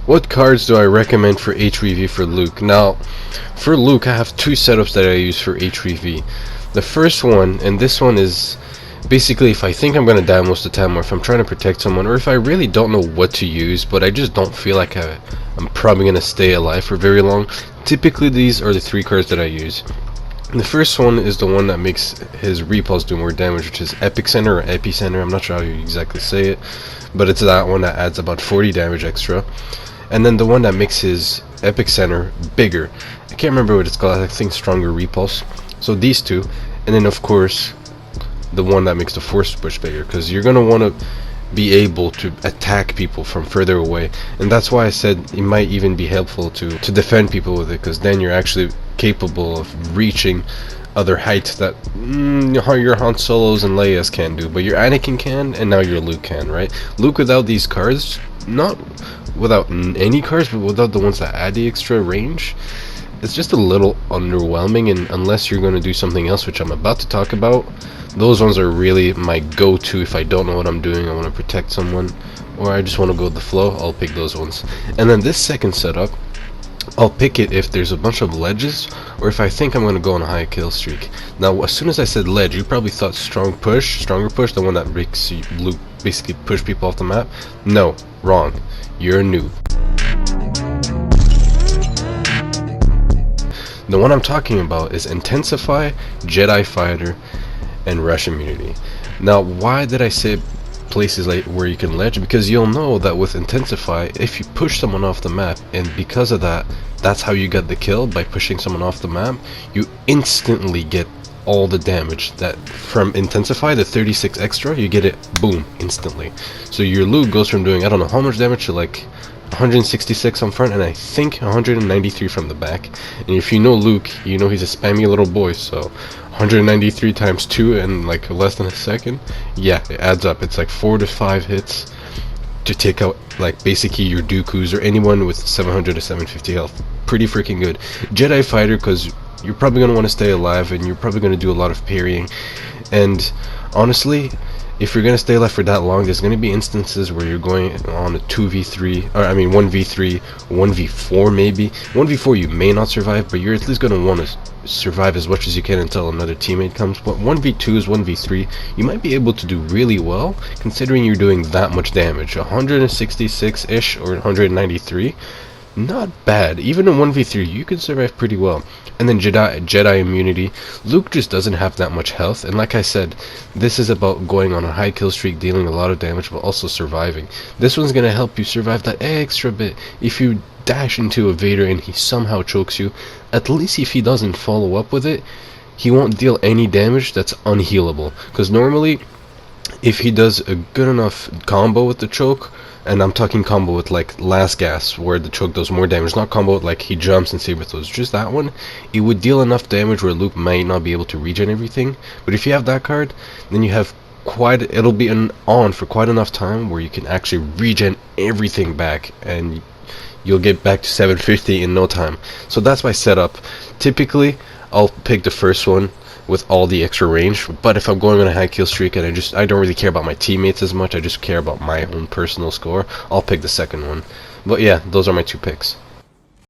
What cards do I recommend for HVV for Luke? Now, for Luke, I have two setups that I use for HVV. The first one, and this one is basically if I think I'm going to die most of the time, or if I'm trying to protect someone, or if I really don't know what to use, but I just don't feel like I'm probably going to stay alive for very long. Typically, these are the three cards that I use. The first one is the one that makes his repulse do more damage, which is Epic Center or Epicenter. I'm not sure how you exactly say it, but it's that one that adds about 40 damage extra. And then the one that makes his Epic Center bigger. I can't remember what it's called. I think Stronger Repulse. So these two, and then of course the one that makes the Force Push bigger, because you're gonna want to be able to attack people from further away, and that's why I said it might even be helpful to defend people with it, because then you're actually capable of reaching other heights that your Han Solos and Leias can't do, but your Anakin can, and now your Luke can, right? Luke without these cards, not without any cards, but without the ones that add the extra range, it's just a little underwhelming. And unless you're going to do something else, which I'm about to talk about, those ones are really my go-to if I don't know what I'm doing, I want to protect someone, or I just want to go with the flow. I'll pick those ones. And then this second setup, I'll pick it if there's a bunch of ledges, or if I think I'm going to go on a high kill streak. Now, as soon as I said ledge, you probably thought Stronger Push, the one that makes you basically push people off the map. No, wrong. You're a noob. The one I'm talking about is Intensify, Jedi Fighter, and Rush Immunity. Now, why did I say places like where you can ledge? Because you'll know that with Intensify, if you push someone off the map, and because of that, that's how you get the kill, by pushing someone off the map, you instantly get all the damage that from Intensify, the 36 extra, you get it boom instantly. So your Luke goes from doing I don't know how much damage to like 166 on front, and I think 193 from the back. And if you know Luke, you know he's a spammy little boy, so 193 times 2 in like less than a second, yeah, it adds up. It's like 4 to 5 hits to take out like basically your Dooku's or anyone with 700 to 750 health. Pretty freaking good. Jedi Fighter, because you're probably going to want to stay alive, and you're probably going to do a lot of parrying, and honestly, if you're going to stay alive for that long, there's going to be instances where you're going on a 2v3, or I mean 1v3, 1v4 maybe. 1v4 you may not survive, but you're at least going to want to survive as much as you can until another teammate comes. But 1v2s, 1v3, you might be able to do really well, considering you're doing that much damage. 166-ish or 193, not bad. Even in 1v3, you can survive pretty well. And then Jedi Immunity, Luke just doesn't have that much health, and like I said, this is about going on a high kill streak, dealing a lot of damage, but also surviving. This one's gonna help you survive that extra bit. If you dash into a Vader and he somehow chokes you, at least if he doesn't follow up with it, he won't deal any damage that's unhealable. Because normally, if he does a good enough combo with the choke, and I'm talking combo with like last gas, where the choke does more damage, not combo with like he jumps and saber throws, just that one, it would deal enough damage where Luke might not be able to regen everything. But if you have that card, then you have it'll be on for quite enough time where you can actually regen everything back, and you'll get back to 750 in no time. So that's my setup. Typically, I'll pick the first one with all the extra range, but if I'm going on a high kill streak and I don't really care about my teammates as much, I just care about my own personal score, I'll pick the second one. But yeah, those are my two picks.